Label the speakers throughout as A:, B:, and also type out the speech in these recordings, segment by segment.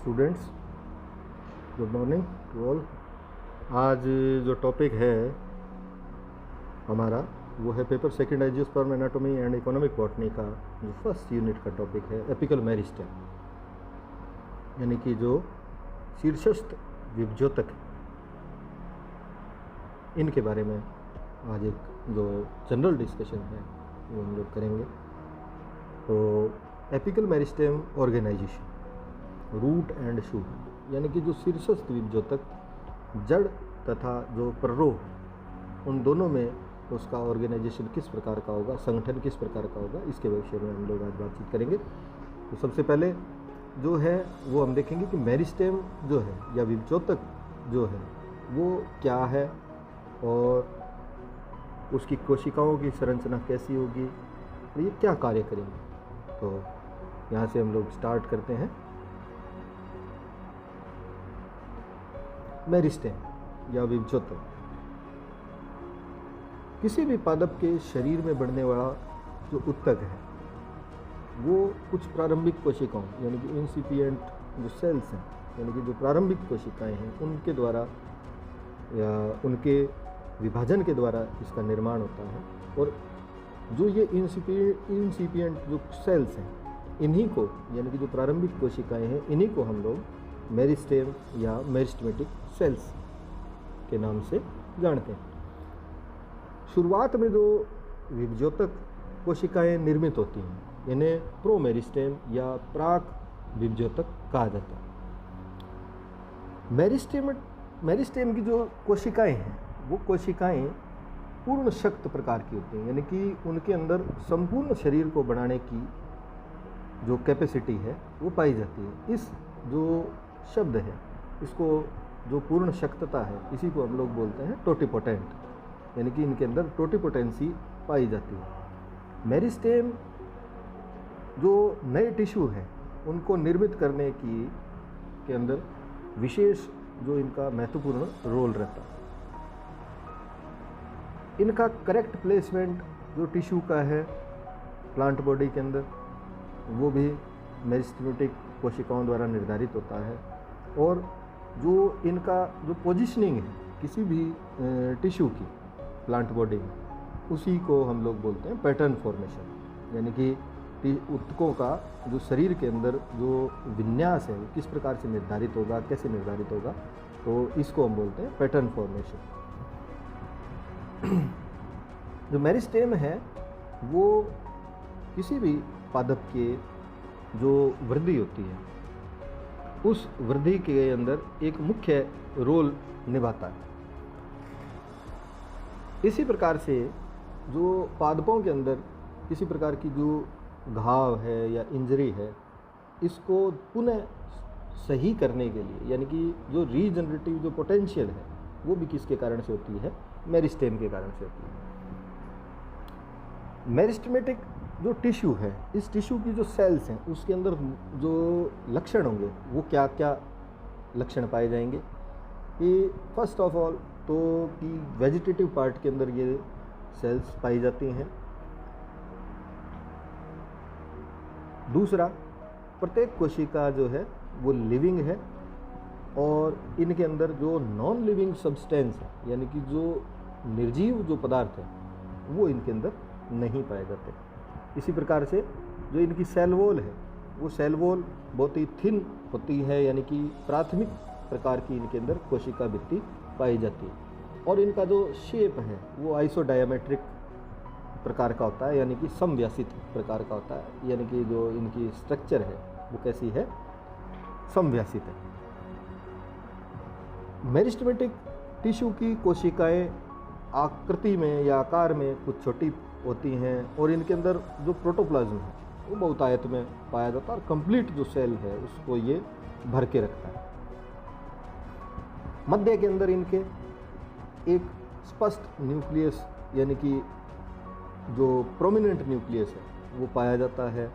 A: Students, good morning to all. आज जो topic है हमारा वो है paper second angiosperm anatomy and economic botany का जो फर्स्ट यूनिट का टॉपिक है एपिकल मेरिस्टेम, यानी कि जो शीर्षस्थ विभज्योतक, इनके बारे में आज एक जो जनरल डिस्कशन है वो हम लोग करेंगे। तो apical meristem organization, root and shoot, यानी कि जो शीर्षस्थ विभज्योतक जड़ तथा जो प्ररोह, उन दोनों में उसका ऑर्गेनाइजेशन किस प्रकार का होगा, संगठन किस प्रकार का होगा, इसके विषय में हम लोग आज बातचीत करेंगे। तो सबसे पहले जो है वो हम देखेंगे कि मेरिस्टेम जो है या विभज्योतक जो है वो क्या है और उसकी कोशिकाओं की संरचना कैसी होगी और ये क्या कार्य करेंगे। तो यहाँ से हम लोग स्टार्ट करते हैं। मेरिस्टेम या विभज्योतक किसी भी पादप के शरीर में बढ़ने वाला जो उत्तक है वो कुछ प्रारंभिक कोशिकाओं यानी कि इंसिपिएंट जो सेल्स हैं, यानी कि जो प्रारंभिक कोशिकाएं हैं, उनके द्वारा या उनके विभाजन के द्वारा इसका निर्माण होता है। और जो ये इंसिपिएंट जो सेल्स हैं, इन्हीं को यानी कि जो प्रारंभिक कोशिकाएं हैं, इन्हीं को हम लोग मेरिस्टेम या मेरिस्टेमेटिक सेल्स के नाम से जानते हैं। शुरुआत में जो विभज्योतक कोशिकाएं निर्मित होती हैं, इन्हें प्रोमेरिस्टेम या प्राक विभज्योतक कहा जाता है। मेरिस्टेम की जो कोशिकाएं हैं वो कोशिकाएं पूर्ण शक्त प्रकार की होती हैं, यानी कि उनके अंदर संपूर्ण शरीर को बनाने की जो कैपेसिटी है वो पाई जाती है। इस जो शब्द है, इसको जो पूर्ण शक्तता है, इसी को हम लोग बोलते हैं टोटिपोटेंट, यानी कि इनके अंदर टोटिपोटेंसी पाई जाती है। मेरिस्टेम जो नए टिश्यू हैं उनको निर्मित करने के अंदर विशेष जो इनका महत्वपूर्ण रोल रहता है। इनका करेक्ट प्लेसमेंट जो टिश्यू का है प्लांट बॉडी के अंदर, वो भी मेरिस्टेमेटिक कोशिकाओं द्वारा निर्धारित होता है। और जो इनका जो पोजीशनिंग है किसी भी टिश्यू की प्लांट बॉडी में, उसी को हम लोग बोलते हैं पैटर्न फॉर्मेशन, यानी कि उत्तकों का जो शरीर के अंदर जो विन्यास है वो किस प्रकार से निर्धारित होगा, कैसे निर्धारित होगा, तो इसको हम बोलते हैं पैटर्न फॉर्मेशन। जो मेरिस्टेम है वो किसी भी पादप के जो वृद्धि होती है उस वृद्धि के अंदर एक मुख्य रोल निभाता है। इसी प्रकार से जो पादपों के अंदर किसी प्रकार की जो घाव है या इंजरी है, इसको पुनः सही करने के लिए, यानी कि जो रीजनरेटिव जो पोटेंशियल है वो भी किसके कारण से होती है, मेरिस्टेम के कारण से होती है। मेरिस्टेमेटिक जो टिश्यू है, इस टिश्यू की जो सेल्स हैं उसके अंदर जो लक्षण होंगे वो क्या क्या लक्षण पाए जाएंगे कि फर्स्ट ऑफ ऑल तो कि वेजिटेटिव पार्ट के अंदर ये सेल्स पाई जाती हैं। दूसरा, प्रत्येक कोशिका जो है वो लिविंग है और इनके अंदर जो नॉन लिविंग सब्सटेंस है, यानी कि जो निर्जीव जो पदार्थ है वो इनके अंदर नहीं पाए जाते। इसी प्रकार से जो इनकी सेल वॉल है वो सेल वॉल बहुत ही थिन होती है, यानी कि प्राथमिक प्रकार की इनके अंदर कोशिका भित्ति पाई जाती है। और इनका जो शेप है वो आइसोडायमेट्रिक प्रकार का होता है, यानी कि समव्यासित प्रकार का होता है, यानी कि जो इनकी स्ट्रक्चर है वो कैसी है, समव्यासित है। मेरिस्टेमेटिक टिश्यू की कोशिकाएं आकृति में या आकार में कुछ छोटी होती हैं और इनके अंदर जो प्रोटोप्लाज्म है वो बहुतायत में पाया जाता है और कंप्लीट जो सेल है उसको ये भर के रखता है। मध्य के अंदर इनके एक स्पष्ट न्यूक्लियस, यानी कि जो प्रोमिनेंट न्यूक्लियस है वो पाया जाता है।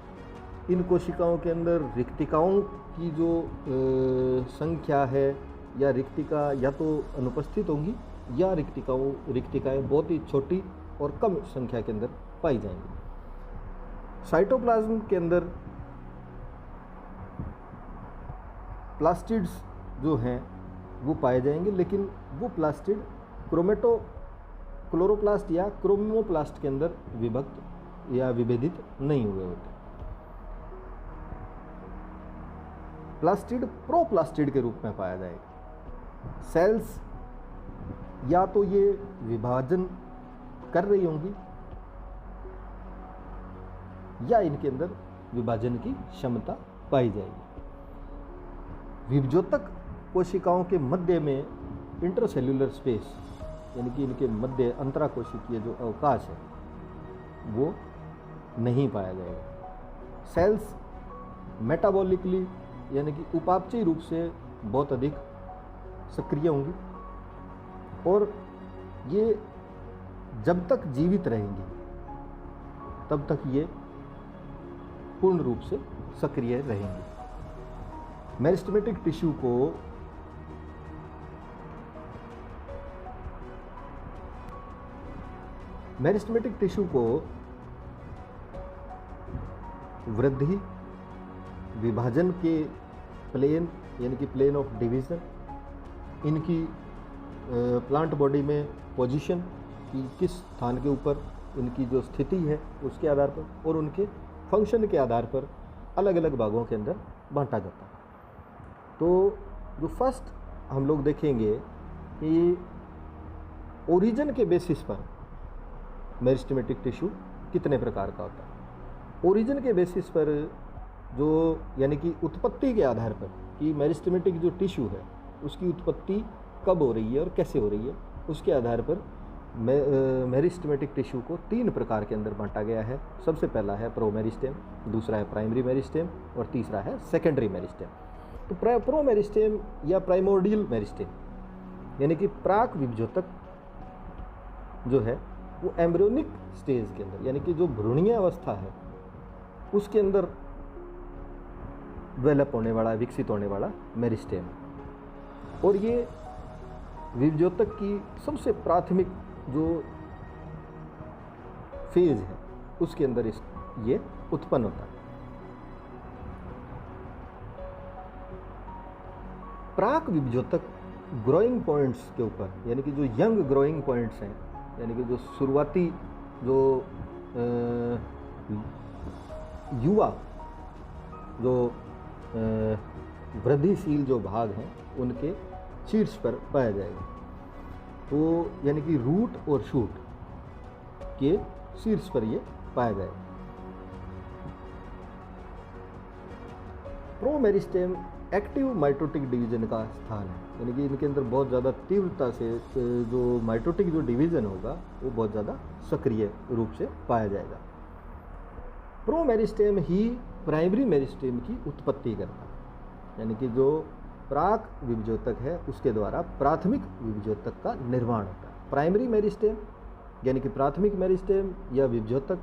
A: इन कोशिकाओं के अंदर रिक्तिकाओं की जो संख्या है या रिक्तिका या तो अनुपस्थित होंगी या रिक्तिकाएं बहुत ही छोटी और कम संख्या के अंदर पाई जाएंगी। साइटोप्लाज्म के अंदर प्लास्टिड्स जो हैं वो पाए जाएंगे, लेकिन वो प्लास्टिड क्लोरोप्लास्ट या क्रोमोप्लास्ट के अंदर विभक्त या विभेदित नहीं हुए होते। प्लास्टिड प्रोप्लास्टिड के रूप में पाया जाएगा। सेल्स या तो ये विभाजन कर रही होंगी या इनके अंदर विभाजन की क्षमता पाई जाएगी। विभजोतक कोशिकाओं के मध्य में इंटरसेल्यूलर स्पेस यानी कि इनके मध्य अंतराकोशिकीय जो अवकाश है वो नहीं पाया जाएगा। सेल्स मेटाबॉलिकली यानी कि उपापचयी रूप से बहुत अधिक सक्रिय होंगी और ये जब तक जीवित रहेंगी तब तक ये पूर्ण रूप से सक्रिय रहेंगी। मेरिस्टेमेटिक टिश्यू को वृद्धि विभाजन के प्लेन यानी कि प्लेन ऑफ डिवीज़न, इनकी प्लांट बॉडी में पोजीशन कि किस स्थान के ऊपर इनकी जो स्थिति है उसके आधार पर और उनके फंक्शन के आधार पर अलग अलग भागों के अंदर बांटा जाता है। तो जो फर्स्ट हम लोग देखेंगे कि ओरिजिन के बेसिस पर मेरिस्टेमेटिक टिश्यू कितने प्रकार का होता है। ओरिजिन के बेसिस पर जो यानी कि उत्पत्ति के आधार पर कि मेरिस्टेमेटिक जो टिश्यू है उसकी उत्पत्ति कब हो रही है और कैसे हो रही है, उसके आधार पर मेरिस्टेमेटिक टिश्यू को 3 प्रकार के अंदर बांटा गया है। सबसे पहला है प्रोमेरिस्टेम, दूसरा है प्राइमरी मेरिस्टेम और तीसरा है सेकेंडरी मेरिस्टेम। तो प्रोमेरिस्टेम या प्राइमोर्डियल मेरिस्टेम यानी कि प्राक विभजोतक जो है वो एम्ब्रियोनिक स्टेज के अंदर यानी कि जो भ्रूणीय अवस्था है उसके अंदर डेवलप होने वाला, विकसित होने वाला मेरिस्टेम, और ये विभजोतक की सबसे प्राथमिक जो फेज है उसके अंदर ये उत्पन्न होता है। प्राक विभजोतक ग्रोइंग पॉइंट्स के ऊपर यानी कि जो यंग ग्रोइंग पॉइंट्स हैं यानी कि जो शुरुआती जो युवा जो वृद्धिशील जो भाग हैं उनके शीर्ष पर पाया जाएगा। तो यानी कि रूट और शूट के शीर्ष पर ये पाया जाएगा। प्रोमेरिस्टेम एक्टिव माइटोटिक डिवीजन का स्थान है यानी कि इनके अंदर बहुत ज़्यादा तीव्रता से जो माइटोटिक जो डिवीजन होगा वो बहुत ज़्यादा सक्रिय रूप से पाया जाएगा। प्रोमेरिस्टेम ही प्राइमरी मेरिस्टेम की उत्पत्ति करता है यानी कि जो प्राक विभजोतक है उसके द्वारा प्राथमिक विभजोतक का निर्माण होता है। प्राइमरी मेरिस्टेम यानी कि प्राथमिक मेरिस्टेम या विभजोतक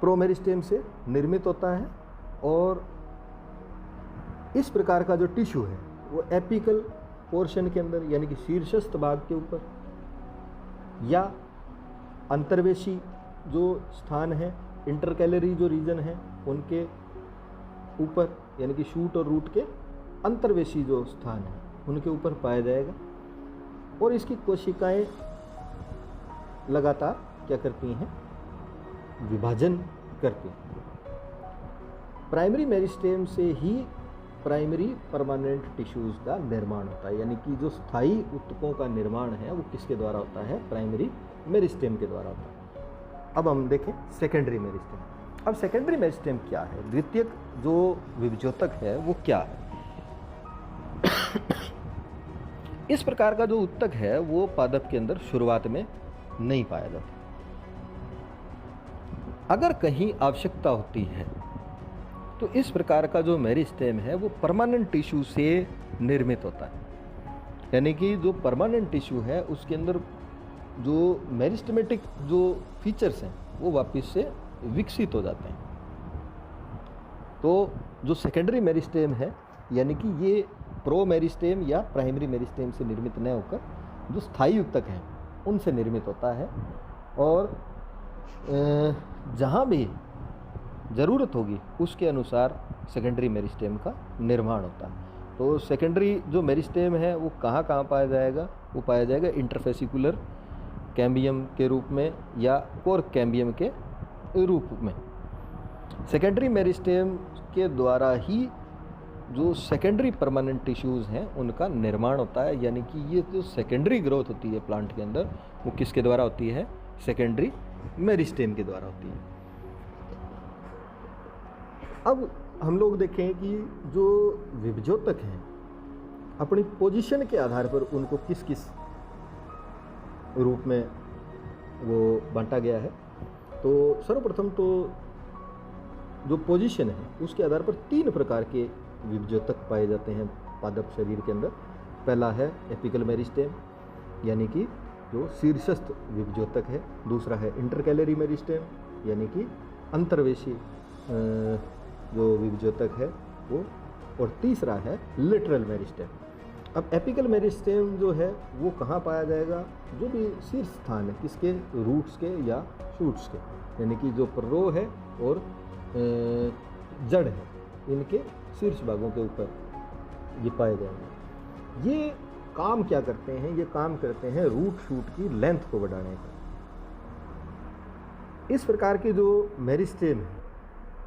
A: प्रोमेरिस्टेम से निर्मित होता है और इस प्रकार का जो टिश्यू है वो एपिकल पोर्शन के अंदर यानी कि शीर्षस्थ भाग के ऊपर या अंतर्वेशी जो स्थान है, इंटरकैलरी जो रीजन है उनके ऊपर यानी कि शूट और रूट के अंतर्वेशी जो स्थान है उनके ऊपर पाया जाएगा। और इसकी कोशिकाएं लगातार क्या करती हैं, विभाजन करती हैं। प्राइमरी मेरिस्टेम से ही प्राइमरी परमानेंट टिश्यूज़ का निर्माण होता है यानी कि जो स्थायी ऊतकों का निर्माण है वो किसके द्वारा होता है, प्राइमरी मेरिस्टेम के द्वारा होता है। अब हम देखें सेकेंडरी मेरिस्टेम। अब सेकेंडरी मेरिस्टेम क्या है, द्वितीयक जो विभजोतक है वो क्या है। इस प्रकार का जो ऊतक है वो पादप के अंदर शुरुआत में नहीं पाया जाता। अगर कहीं आवश्यकता होती है तो इस प्रकार का जो मेरिस्टेम है वो परमानेंट टिश्यू से निर्मित होता है यानी कि जो परमानेंट टिश्यू है उसके अंदर जो मेरिस्टेमेटिक जो फीचर्स हैं वो वापस से विकसित हो जाते हैं। तो जो सेकेंडरी मेरिस्टेम है यानी कि ये प्रो मेरिस्टेम या प्राइमरी मेरिस्टेम से निर्मित न होकर जो स्थायी ऊतक हैं उनसे निर्मित होता है। और जहाँ भी ज़रूरत होगी उसके अनुसार सेकेंडरी मेरिस्टेम का निर्माण होता है। तो सेकेंडरी जो मेरिस्टेम है वो कहाँ कहाँ पाया जाएगा? वो पाया जाएगा इंटरफेसिकुलर कैम्बियम के रूप में या कोर्क कैम्बियम के रूप में। सेकेंडरी मेरिस्टेम के द्वारा ही जो सेकेंडरी परमानेंट टिश्यूज़ हैं उनका निर्माण होता है, यानी कि ये जो सेकेंडरी ग्रोथ होती है प्लांट के अंदर वो किसके द्वारा होती है? सेकेंडरी मेरिस्टेम के द्वारा होती है। अब हम लोग देखें कि जो विभजोतक हैं अपनी पोजीशन के आधार पर उनको किस किस रूप में वो बांटा गया है। तो सर्वप्रथम तो जो पोजीशन है उसके आधार पर 3 प्रकार के विभजोतक पाए जाते हैं पादप शरीर के अंदर। पहला है एपिकल मेरिस्टेम, यानी कि जो शीर्षस्थ विभजोतक है। दूसरा है इंटरकैलरी मेरिस्टेम, यानी कि अंतर्वेशी जो विभजोतक है वो। और तीसरा है लेटरल मेरिस्टेम। अब एपिकल मेरिस्टेम जो है वो कहाँ पाया जाएगा? जो भी शीर्ष स्थान है किसके? रूट्स के या शूट्स के, यानी कि जो पर्रो है और जड़ है इनके शीर्ष भागों के ऊपर ये पाए जाएंगे। ये काम क्या करते हैं? ये काम करते हैं रूट शूट की लेंथ को बढ़ाने का। इस प्रकार के जो मेरिस्टेम है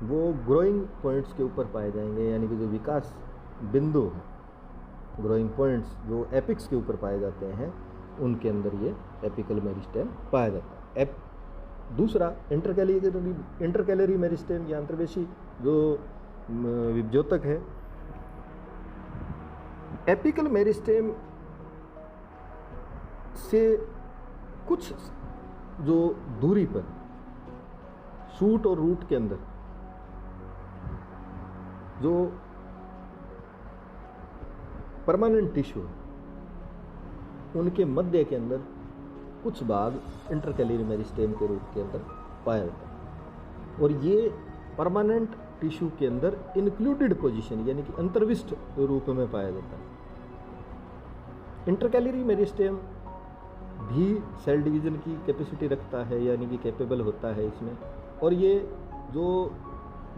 A: वो ग्रोइंग पॉइंट्स के ऊपर पाए जाएंगे, यानी कि जो विकास बिंदु है, ग्रोइंग पॉइंट्स जो एपिक्स के ऊपर पाए जाते हैं उनके अंदर ये एपिकल मेरिस्टेम पाया जाता है। दूसरा इंटरकैलरी मेरिस्टेम या अंतर्वेशी जो विभजोतक है। एपिकल मेरिस्टेम से कुछ जो दूरी पर शूट और रूट के अंदर जो परमानेंट टिश्यू उनके मध्य के अंदर कुछ भाग इंटरकैलरी मेरिस्टेम के रूप के अंदर पाया जाता है। और ये परमानेंट टिश्यू के अंदर इंक्लूडेड पोजीशन, यानी कि अंतर्विष्ट रूप में पाया जाता है। इंटरकैलरी मेरिस्टेम भी सेल डिवीजन की कैपेसिटी रखता है, यानी कि कैपेबल होता है इसमें। और ये जो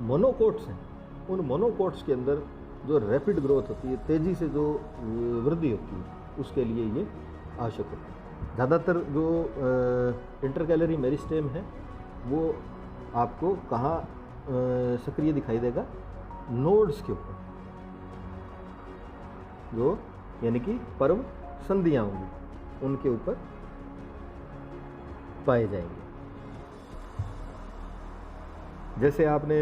A: मोनोकोट्स हैं उन मोनोकोट्स के अंदर जो रैपिड ग्रोथ होती है, तेज़ी से जो वृद्धि होती है, उसके लिए ये आवश्यक होता है। ज़्यादातर जो इंटरकैलरी मेरिस्टेम है वो आपको कहाँ सक्रिय दिखाई देगा? नोड्स के ऊपर, जो यानी कि पर्व संधियाँ होंगी उनके ऊपर पाए जाएंगे। जैसे आपने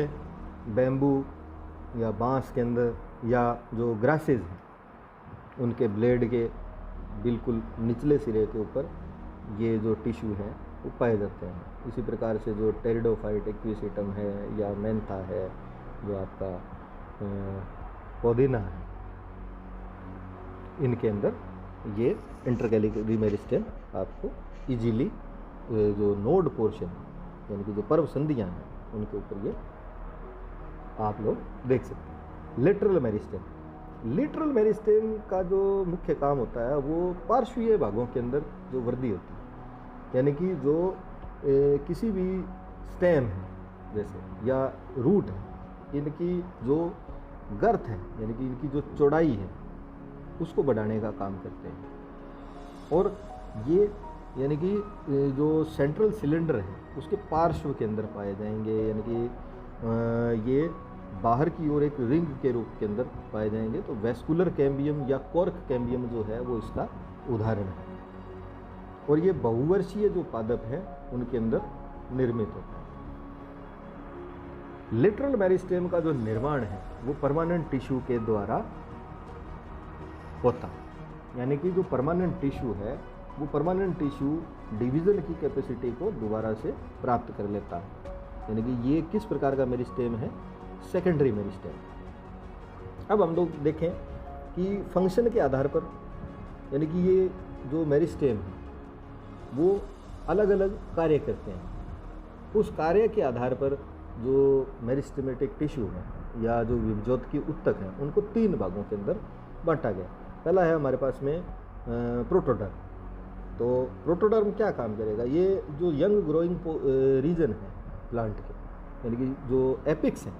A: बैम्बू या बांस के अंदर या जो ग्रासेज हैं उनके ब्लेड के बिल्कुल निचले सिरे के ऊपर ये जो टिश्यू हैं वो पाए जाते हैं। इसी प्रकार से जो टेरिडोफाइट एक्विसिटम है या मेंथा है, जो आपका पुदीना है, इनके अंदर ये इंटरकैलरी मेरिस्टेम आपको इजीली जो नोड पोर्शन यानी कि जो पर्व संधियाँ हैं उनके ऊपर ये आप लोग देख सकते हैं। लेटरल मेरिस्टेम का जो मुख्य काम होता है वो पार्श्वीय भागों के अंदर जो वृद्धि होती है, यानी कि जो किसी भी स्टेम है जैसे या रूट है, इनकी जो गर्थ है यानी कि इनकी जो चौड़ाई है उसको बढ़ाने का काम करते हैं। और ये यानी कि जो सेंट्रल सिलेंडर है उसके पार्श्व के अंदर पाए जाएंगे, यानी कि ये बाहर की ओर एक रिंग के रूप के अंदर पाए जाएंगे। तो वेस्कुलर कैम्बियम या कॉर्क कैम्बियम जो है वो इसका उदाहरण है। और ये बहुवर्षीय जो पादप है उनके अंदर निर्मित होता है। लेटरल मेरिस्टेम का जो निर्माण है वो परमानेंट टिश्यू के द्वारा होता है, यानी कि जो परमानेंट टिश्यू है वो परमानेंट टिश्यू डिवीज़न की कैपेसिटी को दोबारा से प्राप्त कर लेता है। यानी कि ये किस प्रकार का मेरिस्टेम है? Secondary meristem. अब हम लोग देखें कि फंक्शन के आधार पर, यानी कि ये जो मेरिस्टेम है वो अलग अलग कार्य करते हैं। उस कार्य के आधार पर जो मेरिस्टेमेटिक टिश्यू है या जो विभजोत की उत्तक है उनको 3 भागों के अंदर बांटा गया। पहला है हमारे पास में प्रोटोडर्म। तो प्रोटोडर्म क्या काम करेगा? ये जो यंग ग्रोइंग रीजन है प्लांट के यानी कि जो एपिक्स हैं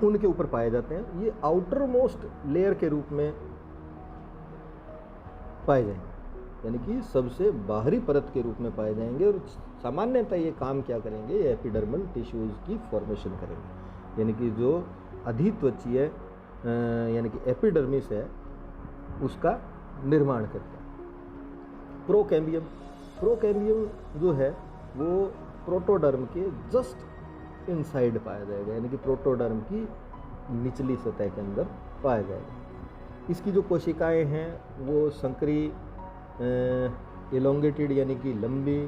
A: उनके ऊपर पाए जाते हैं। ये आउटर मोस्ट लेयर के रूप में पाए जाएंगे, यानी कि सबसे बाहरी परत के रूप में पाए जाएंगे। और सामान्यतः ये काम क्या करेंगे, ये एपिडर्मल टिश्यूज़ की फॉर्मेशन करेंगे, यानी कि जो अधित्वचीय यानी कि एपिडर्मिस है उसका निर्माण करता है। प्रोकैम्बियम जो है वो प्रोटोडर्म के जस्ट इनसाइड पाया जाएगा, यानी कि प्रोटोडर्म की निचली सतह के अंदर पाया जाएगा। इसकी जो कोशिकाएं हैं वो संकरी एलोंगेटेड यानी कि लंबी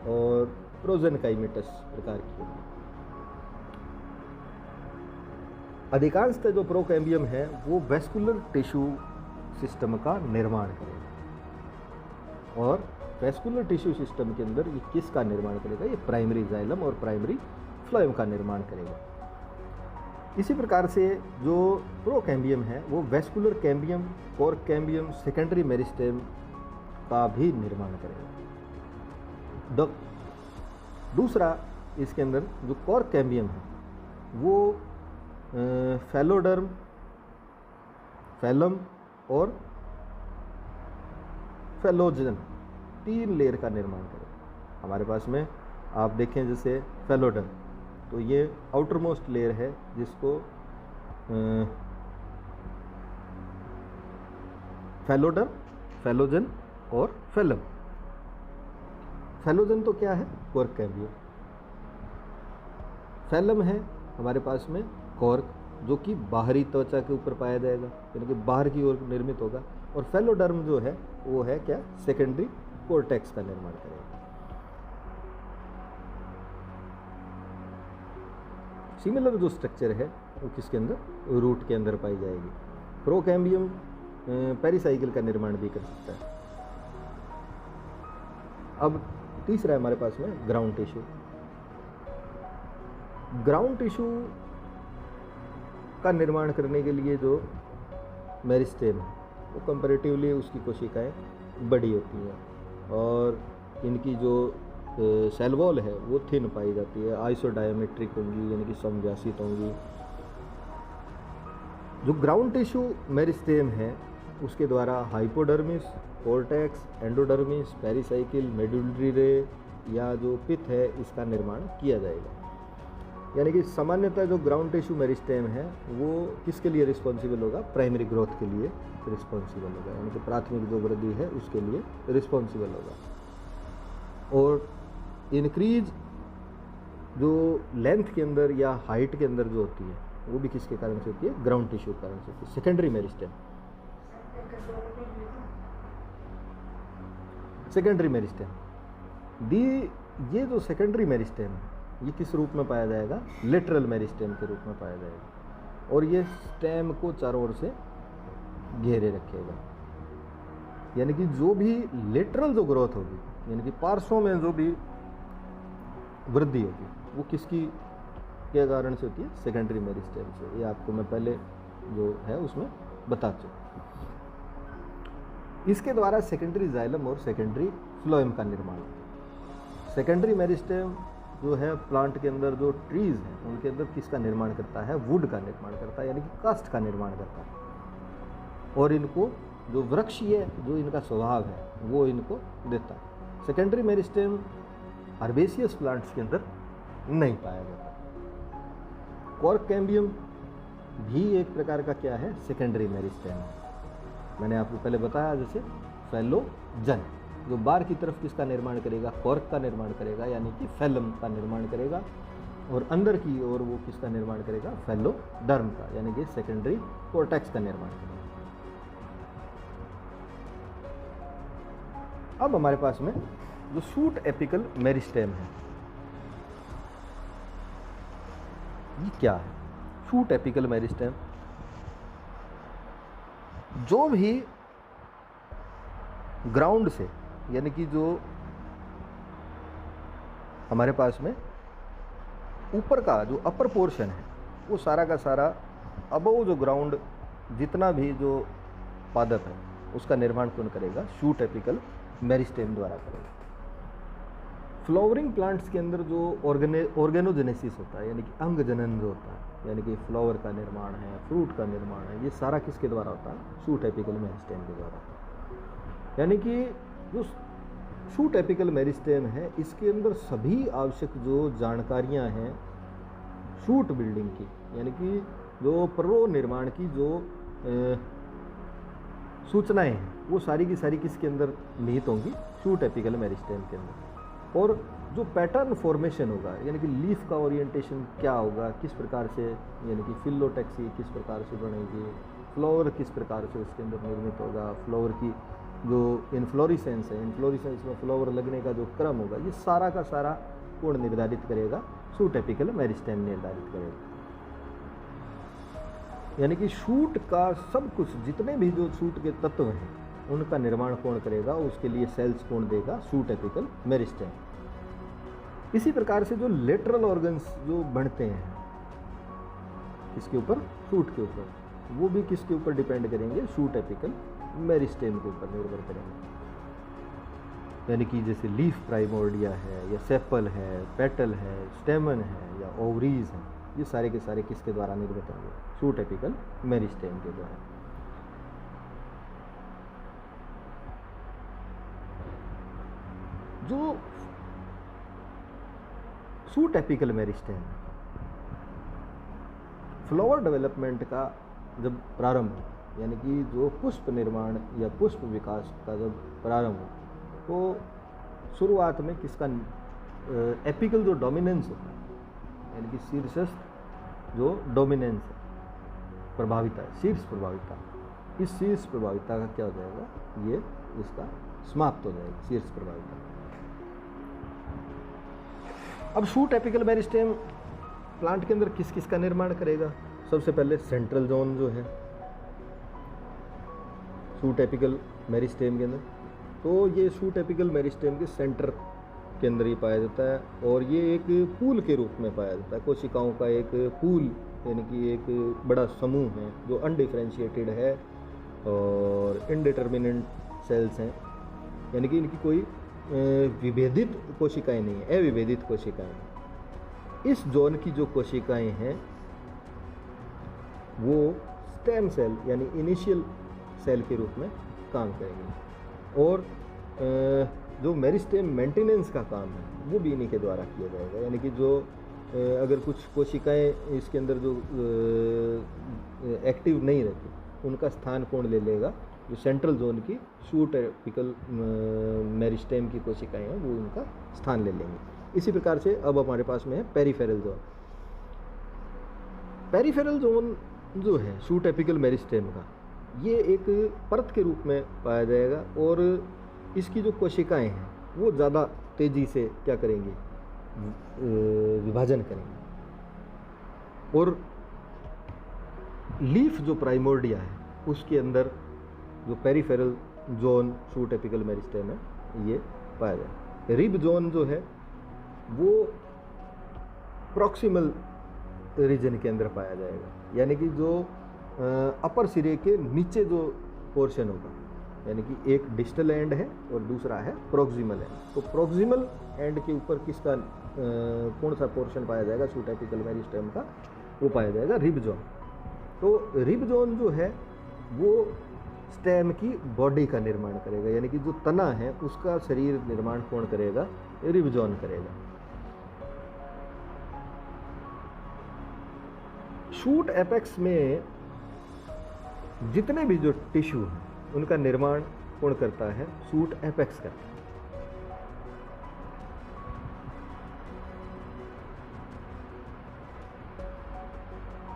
A: और प्रोजेनकाइमेटस प्रकार की होगी। अधिकांशतः जो प्रोकैम्बियम है वो वेस्कुलर टिश्यू सिस्टम का निर्माण करेगा। और वेस्कुलर टिश्यू सिस्टम के अंदर ये किसका निर्माण करेगा, ये प्राइमरी जाइलम और प्राइमरी फ्लोएम का निर्माण करेगा। इसी प्रकार से जो प्रोकैम्बियम है वो vascular cambium, core cambium, secondary meristem का भी निर्माण करेगा। दूसरा इसके अंदर जो कोर कैम्बियम है वो फैलोडर्म, फैलम और फैलोजन 3 लेयर का निर्माण करेगा। हमारे पास में आप देखें जैसे फैलोडर्म, तो ये आउटर मोस्ट लेयर है जिसको फैलोडर्म, फैलोजन और फैलम। फैलोजन तो क्या है, कोर्क कैम्बियम। फैलम है हमारे पास में कॉर्क, जो कि बाहरी त्वचा के ऊपर पाया जाएगा, यानी कि बाहर की ओर निर्मित होगा। और फैलोडर्म जो है वो है क्या, सेकेंडरी कोर्टेक्स का निर्माण करेगा। सिमिलर जो स्ट्रक्चर है वो किसके अंदर, रूट के अंदर पाई जाएगी। प्रोकैम्बियम पेरिसाइकिल का निर्माण भी कर सकता है। अब तीसरा है हमारे पास में ग्राउंड टिश्यू। ग्राउंड टिश्यू का निर्माण करने के लिए जो मेरिस्टेम है वो कंपैरेटिवली उसकी कोशिकाएं बड़ी होती हैं और इनकी जो सेल वॉल है वो थिन पाई जाती है, आइसोडायमेट्रिक होंगी, यानी कि समव्यासित होंगी। जो ग्राउंड टिश्यू मेरिस्टेम है उसके द्वारा hypodermis, cortex, endodermis, pericycle, medullary रे या जो पिथ है इसका निर्माण किया जाएगा। यानी कि सामान्यतः जो ग्राउंड टिश्यू मेरिस्टेम है वो किसके लिए रिस्पॉन्सिबल होगा, प्राइमरी ग्रोथ के लिए रिस्पॉन्सिबल होगा, यानी कि प्राथमिक जो वृद्धि है उसके लिए रिस्पॉन्सिबल होगा। और इंक्रीज जो लेंथ के अंदर या हाइट के अंदर जो होती है वो भी किसके कारण से होती है, ग्राउंड टिश्यू के कारण से होती है, सेकेंडरी मेरिस्टेम। सेकेंडरी मेरिस्टेम ये जो सेकेंडरी मेरिस्टेम है ये किस रूप में पाया जाएगा, लेटरल मेरिस्टेम के रूप में पाया जाएगा। और ये स्टेम को चारों ओर से घेरे रखेगा, यानी कि जो भी लेटरल जो ग्रोथ होगी, यानी कि पार्श्वों में जो भी वृद्धि होगी वो किसकी के कारण से होती है, सेकेंडरी मेरिस्टेम से। ये आपको मैं पहले जो है उसमें बता चुका। इसके द्वारा सेकेंडरी जाइलम और सेकेंडरी फ्लोएम का निर्माण होता है। सेकेंडरी मेरिस्टेम जो है प्लांट के अंदर जो ट्रीज हैं उनके अंदर किसका निर्माण करता है, वुड का निर्माण करता है, यानी कि कास्ट का निर्माण करता है। और इनको जो वृक्षीय जो इनका स्वभाव है वो इनको देता है। सेकेंडरी मेरिस्टेम हर्बेशियस प्लांट्स के अंदर नहीं पाया जाता। कॉर्क कैम्बियम भी एक प्रकार का क्या है, सेकेंडरी मेरिस्टेम है। मैंने आपको पहले बताया जैसे फैलोजन जो बाहर की तरफ किसका निर्माण करेगा, कॉर्क का निर्माण करेगा, यानी कि फैलम का निर्माण करेगा। और अंदर की ओर वो किसका निर्माण करेगा, फैलोडर्म का, यानी कि सेकेंडरी कोर्टेक्स का निर्माण करेगा। अब हमारे पास में जो शूट एपिकल मेरिस्टेम है ये क्या है। शूट एपिकल मेरिस्टेम जो भी ग्राउंड से, यानी कि जो हमारे पास में ऊपर का जो अपर पोर्शन है वो सारा का सारा अबव जो ग्राउंड जितना भी जो पादप है उसका निर्माण कौन करेगा, शूट एपिकल मेरिस्टेम द्वारा करेगा। फ्लावरिंग प्लांट्स के अंदर जो ऑर्गेनोजेनेसिस होता है, यानी कि अंग जनन जो होता है, यानी कि फ्लावर का निर्माण है, फ्रूट का निर्माण है, ये सारा किसके द्वारा होता है? शूट एपिकल मेरिस्टेम के द्वारा। यानी कि जो शूट एपिकल मेरिस्टेम है, इसके अंदर सभी आवश्यक जो जानकारियां हैं शूट बिल्डिंग की, यानी कि जो पर्व निर्माण की जो सूचनाएं हैं, वो सारी की सारी किसके अंदर निहित होंगी? शूट एपिकल मेरिस्टेम के अंदर। और जो पैटर्न फॉर्मेशन होगा, यानी कि लीफ का ओरिएंटेशन क्या होगा, किस प्रकार से, यानी कि फिलोटैक्सी किस प्रकार से बनेगी, फ्लावर किस प्रकार से उसके अंदर निर्मित होगा, फ्लावर की जो इन्फ्लोरिसेंस है, इन्फ्लोरिसेंस में फ्लावर लगने का जो क्रम होगा, ये सारा का सारा कौन निर्धारित करेगा? शूट एपिकल मेरिस्टेम निर्धारित करेगा। यानी कि शूट का सब कुछ, जितने भी जो शूट के तत्व हैं, उनका निर्माण कौन करेगा? उसके लिए सेल्स कौन देगा? Shoot apical meristem. इसी प्रकार से जो लेटरल ऑर्गन्स जो बनते हैं किसके ऊपर? शूट के ऊपर, वो भी किसके ऊपर डिपेंड करेंगे? शूट एपिकल मेरिस्टेम के ऊपर निर्भर करेंगे। यानी कि जैसे लीफ प्राइमोर्डिया है, या सेपल है, पेटल है, स्टेमन है, या ओवरीज है, ये सारे के सारे किसके द्वारा निर्मित होंगे? शूट एपिकल मेरिस्टेम के द्वारा। जो shoot apical meristem, flower development का जब प्रारंभ हो, यानी कि जो पुष्प निर्माण या पुष्प विकास का जब प्रारंभ हो, तो शुरुआत में किसका एपिकल जो डोमिनेंस होता है, यानी कि शीर्षस्थ जो डोमिनेंस है, प्रभाविता है, शीर्ष प्रभाविता, इस शीर्ष प्रभाविता का क्या हो जाएगा? ये इसका समाप्त हो जाएगी, शीर्ष प्रभाविता। अब शूट एपिकल मेरिस्टेम प्लांट के अंदर किस किस का निर्माण करेगा? सबसे पहले सेंट्रल जोन जो है शूट एपिकल मेरिस्टेम के अंदर, तो ये शूट एपिकल मेरिस्टेम के सेंटर के अंदर ही पाया जाता है, और ये एक पूल के रूप में पाया जाता है, कोशिकाओं का एक पूल, यानी कि एक बड़ा समूह है जो अनडिफरेंशिएटेड है और इनडिटर्मिनेंट सेल्स हैं, यानी कि इनकी कोई विभेदित कोशिकाएं नहीं है, अविभेदित कोशिकाएं हैं। इस जोन की जो कोशिकाएं हैं वो स्टेम सेल यानी इनिशियल सेल के रूप में काम करेंगे, और जो मेरिस्टेम मेंटेनेंस का काम है वो भी इन्हीं के द्वारा किया जाएगा। यानी कि जो अगर कुछ कोशिकाएं इसके अंदर जो एक्टिव नहीं रहती, उनका स्थान कौन ले लेगा? जो सेंट्रल जोन की शूट एपिकल मेरिस्टेम की कोशिकाएं हैं वो उनका स्थान ले लेंगे। इसी प्रकार से अब हमारे पास में है पेरिफेरल जोन। पेरिफेरल जोन जो है शूट एपिकल मेरिस्टेम का, ये एक परत के रूप में पाया जाएगा, और इसकी जो कोशिकाएं हैं वो ज़्यादा तेज़ी से क्या करेंगी? विभाजन करेंगे, और लीफ जो प्राइमोर्डिया है उसके अंदर जो peripheral zone shoot apical meristem है ये पाया जाएगा। रिब जोन जो है वो प्रॉक्सिमल रीजन के अंदर पाया जाएगा, यानी कि जो अपर सिरे के नीचे जो पोर्शन होगा, यानी कि एक डिस्टल एंड है और दूसरा है प्रोक्सिमल एंड। तो प्रोक्सिमल एंड के ऊपर किसका कौन सा पोर्शन पाया जाएगा शूट एपिकल मेरिस्टेम का? वो पाया जाएगा रिब जोन। तो रिब जोन जो है वो स्टेम की बॉडी का निर्माण करेगा, यानी कि जो तना है उसका शरीर निर्माण कौन करेगा? रिब जोन करेगा। शूट एपेक्स में जितने भी जो टिश्यू हैं उनका निर्माण कौन करता है? शूट एपेक्स करता है।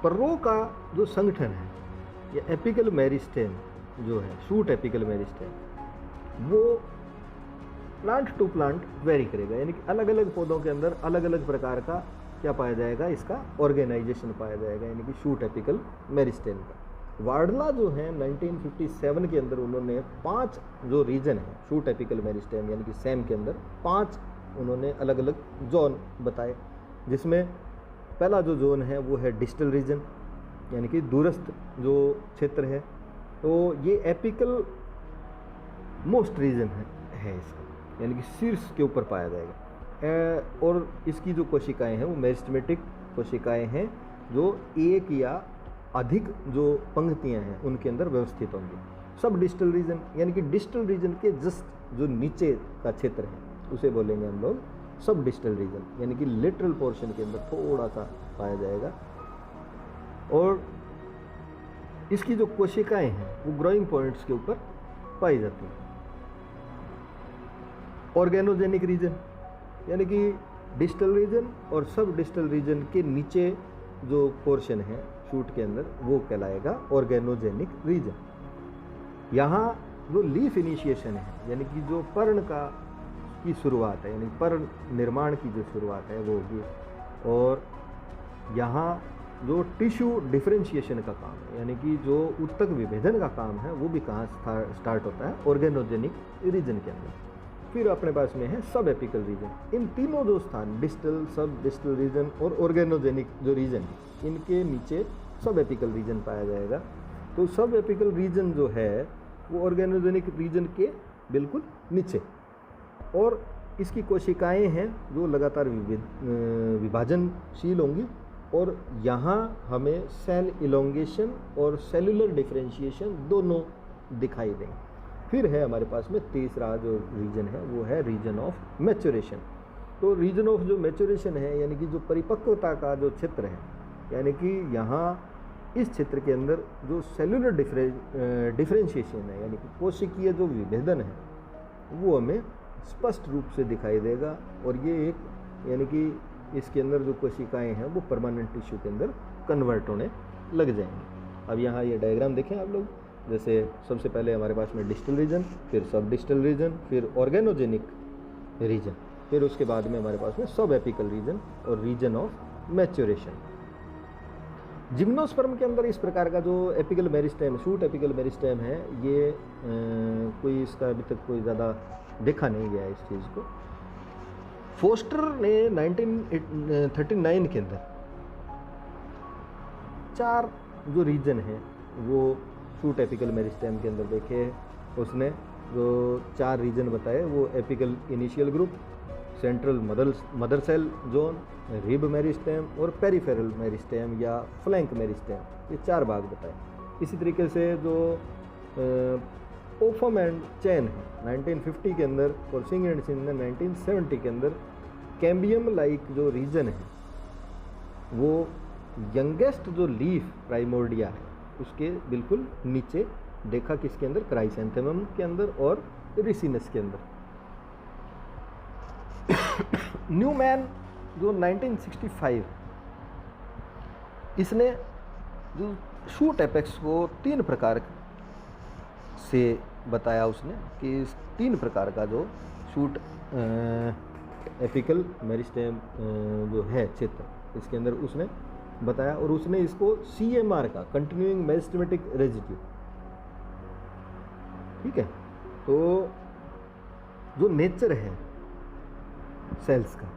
A: पर्रों का जो संगठन है, ये एपिकल मेरिस्टेम जो है, शूट एपिकल मेरिस्टेम, वो प्लांट टू प्लांट वेरी करेगा, यानी कि अलग अलग पौधों के अंदर अलग अलग प्रकार का क्या पाया जाएगा? इसका ऑर्गेनाइजेशन पाया जाएगा, यानी कि शूट एपिकल मेरिस्टेम का। वार्डला जो है 1957 के अंदर उन्होंने 5 जो रीजन है शूट एपिकल मेरिस्टेम यानी कि सैम के अंदर 5 उन्होंने अलग अलग जोन बताए, जिसमें पहला जो जोन है वो है डिस्टल रीजन, यानी कि दूरस्थ जो क्षेत्र है। तो ये एपिकल मोस्ट रीजन है इसका, यानी कि शीर्ष के ऊपर पाया जाएगा। और इसकी जो कोशिकाएं हैं वो मेरिस्टेमेटिक कोशिकाएं हैं जो एक या अधिक जो पंक्तियां हैं उनके अंदर व्यवस्थित होंगी। सब डिस्टल रीजन यानी कि डिस्टल रीजन के जस्ट जो नीचे का क्षेत्र है उसे बोलेंगे हम लोग सब डिस्टल रीजन, यानी कि लेटरल पोर्शन के अंदर थोड़ा सा पाया जाएगा। और इसकी जो कोशिकाएं हैं वो ग्रोइंग पॉइंट्स के ऊपर पाई जाती हैं। ऑर्गेनोजेनिक रीजन यानी कि डिस्टल रीजन और सब डिस्टल रीजन के नीचे जो पोर्शन है शूट के अंदर वो कहलाएगा ऑर्गेनोजेनिक रीजन। यहाँ जो लीफ इनिशिएशन है यानी कि जो पर्ण की शुरुआत है, यानी पर्ण निर्माण की जो शुरुआत है वो होगी। और यहाँ जो टिश्यू डिफरेंशिएशन का काम है यानी कि जो ऊतक विभेदन का काम है वो भी कहाँ स्टार्ट होता है, ऑर्गेनोजेनिक रीजन के अंदर। फिर अपने पास में है सब एपिकल रीजन। इन तीनों जो स्थान डिस्टल, सब डिस्टल रीजन और ऑर्गेनोजेनिक जो रीजन है इनके नीचे सब एपिकल रीजन पाया जाएगा। तो सब एपिकल रीजन जो है वो ऑर्गेनोजेनिक रीजन के बिल्कुल नीचे, और इसकी कोशिकाएं हैं जो लगातार विभाजनशील होंगी। और यहाँ हमें सेल इलोंगेशन और सेलुलर डिफरेंशिएशन दोनों दिखाई देंगे। फिर है हमारे पास में तीसरा जो रीजन है वो है रीजन ऑफ मैच्योरेशन। तो रीजन ऑफ जो मैच्योरेशन है यानी कि जो परिपक्वता का जो क्षेत्र है, यानी कि यहाँ इस क्षेत्र के अंदर जो सेलुलर डिफरेंशिएशन है यानी कि कोशिकीय जो विभेदन है वो हमें स्पष्ट रूप से दिखाई देगा। और ये एक यानी कि इसके अंदर जो कोशिकाएं हैं वो परमानेंट टिश्यू के अंदर कन्वर्ट होने लग जाएंगे। अब यहाँ ये डायग्राम देखें आप लोग, जैसे सबसे पहले हमारे पास में डिस्टल रीजन, फिर सब डिस्टल रीजन, फिर ऑर्गेनोजेनिक रीजन, फिर उसके बाद में हमारे पास में सब एपिकल रीजन और रीजन ऑफ मैच्योरेशन। जिम्नोस्पर्म के अंदर इस प्रकार का जो apical meristem, shoot apical meristem है, ये कोई इसका अभी तक कोई ज़्यादा देखा नहीं गया इस चीज़ को। फोस्टर ने 1939 के अंदर 4 जो रीजन हैं वो शूट एपिकल मेरिस्टेम के अंदर देखे। उसने जो 4 रीजन बताए वो apical initial group, central mother sell zone, rib meristem और पेरिफेरल मेरिस्टेम या फ्लैंक मेरिस्टेम, ये 4 भाग बताए। इसी तरीके से जो ओफम एंड चैन है 1950 के अंदर और सिंग एंड सिन ने 1970 के अंदर कैम्बियम लाइक जो रीजन है वो यंगेस्ट जो लीफ प्राइमोर्डिया है उसके बिल्कुल नीचे देखा, किसके अंदर, क्राइसेंथेमम के अंदर और रिसिनस के अंदर। न्यूमैन जो 1965 इसने जो शूट एपेक्स को 3 प्रकार से बताया उसने कि इस 3 प्रकार का जो शूट एपिकल मेरिस्टेम जो है क्षेत्र इसके अंदर उसने बताया। और उसने इसको CMR का कंटिन्यूइंग मेरिस्टेमेटिक रेजिड्यू, ठीक है, तो जो नेचर है सेल्स का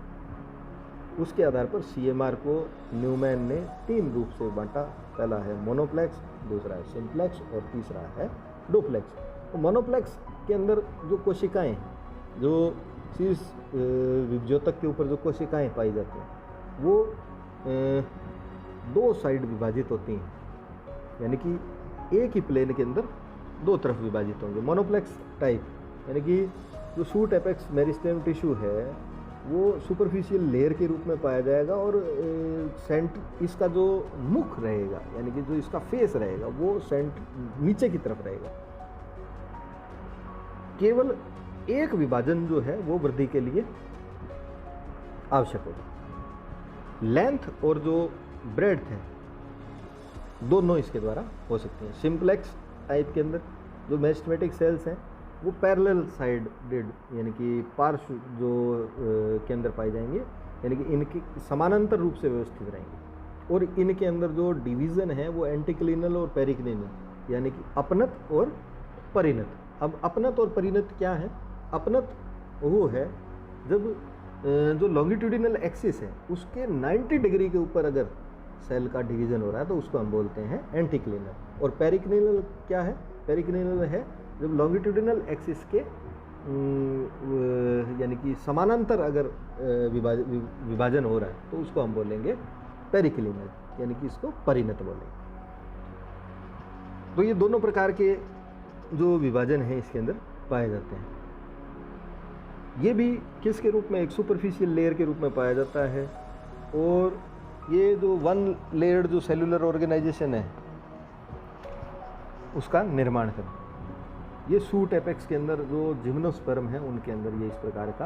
A: उसके आधार पर CMR को न्यूमैन ने 3 रूप से बांटा। पहला है मोनोप्लेक्स, दूसरा है सिंप्लेक्स और तीसरा है डुप्लेक्स। तो मोनोप्लेक्स के अंदर जो कोशिकाएं हैं, जो शीर्ष विभज्योतक के ऊपर जो कोशिकाएं पाई जाती हैं वो 2 साइड विभाजित होती हैं, यानी कि एक ही प्लेन के अंदर 2 तरफ विभाजित होंगे। मोनोप्लेक्स टाइप यानी कि जो शूट एपेक्स मेरिस्टेम टिश्यू है वो सुपरफिशियल लेयर के रूप में पाया जाएगा और इसका जो मुख रहेगा यानी कि जो इसका फेस रहेगा वो नीचे की तरफ रहेगा। केवल एक विभाजन जो है वो वृद्धि के लिए आवश्यक होगा। लेंथ और जो ब्रेड्थ है दोनों इसके द्वारा हो सकती हैं। सिंप्लेक्स टाइप के अंदर जो मेरिस्टेमेटिक सेल्स हैं वो पैरेलल साइडेड यानी कि पार्श्व जो के अंदर पाए जाएंगे, यानी कि इनके समानांतर रूप से व्यवस्थित रहेंगे। और इनके अंदर जो डिवीज़न है वो एंटीक्लिनल और पेरिक्लिनल यानी कि अपनत और परिणत। अब अपनत और परिणत क्या है? अपनत वो है जब जो लॉन्गिट्यूडिनल एक्सिस है उसके 90 डिग्री के ऊपर अगर सेल का डिवीज़न हो रहा है तो उसको हम बोलते हैं एंटीक्लिनल। और पेरिक्लिनल क्या है? पेरिक्लिनल है जब लॉन्गिट्यूडिनल एक्सिस के यानी कि समानांतर अगर विभाजन हो रहा है तो उसको हम बोलेंगे पेरिक्लिनल, यानी कि इसको परिणत बोलेंगे। तो ये दोनों प्रकार के जो विभाजन है इसके अंदर पाए जाते हैं। ये भी किसके रूप में, एक सुपरफिशियल लेयर के रूप में पाया जाता है। और ये जो वन लेयर्ड जो सेलुलर ऑर्गेनाइजेशन है उसका निर्माण करना, ये सूट एपेक्स के अंदर जो जिम्नोस्पर्म है उनके अंदर ये इस प्रकार का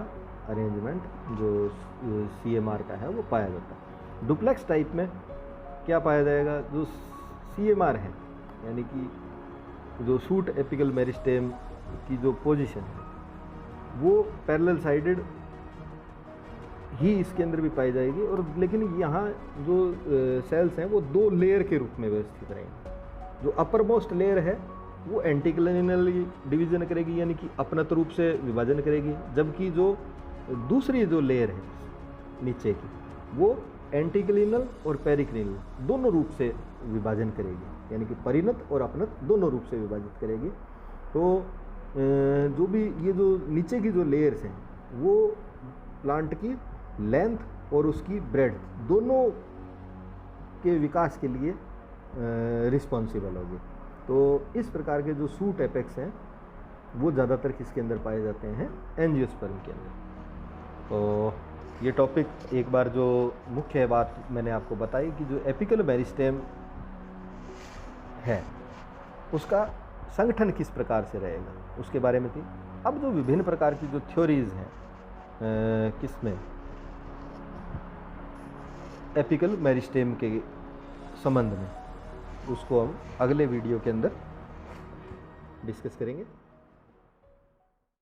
A: अरेंजमेंट जो CMR का है वो पाया जाता है। डुप्लेक्स टाइप में क्या पाया जाएगा, जो CMR है यानी कि जो सूट एपिकल मेरिस्टेम की जो पोजीशन है वो पैरेलल साइडेड ही इसके अंदर भी पाई जाएगी। और लेकिन यहाँ जो सेल्स हैं वो दो लेयर के रूप में व्यवस्थित रहेंगे। जो अपर मोस्ट लेयर है वो एंटीक्लिनली डिवीजन करेगी, यानी कि अपनत रूप से विभाजन करेगी, जबकि जो दूसरी जो लेयर है नीचे की वो एंटीक्लिनल और पेरिक्लिनल दोनों रूप से विभाजन करेगी, यानी कि परिणत और अपनत दोनों रूप से विभाजित करेगी। तो जो भी ये जो नीचे की जो लेयर्स हैं वो प्लांट की लेंथ और उसकी ब्रेड दोनों के विकास के लिए रिस्पॉन्सिबल होगी। तो इस प्रकार के जो सूट एपेक्स हैं वो ज़्यादातर किसके अंदर पाए जाते हैं, एंजियोस्पर्म के अंदर। तो ये टॉपिक एक बार जो मुख्य बात मैंने आपको बताई कि जो एपिकल मेरिस्टेम है उसका संगठन किस प्रकार से रहेगा उसके बारे में थी। अब जो विभिन्न प्रकार की जो थ्योरीज हैं किसमें, एपिकल मेरिस्टेम के संबंध में, उसको हम अगले वीडियो के अंदर डिस्कस करेंगे।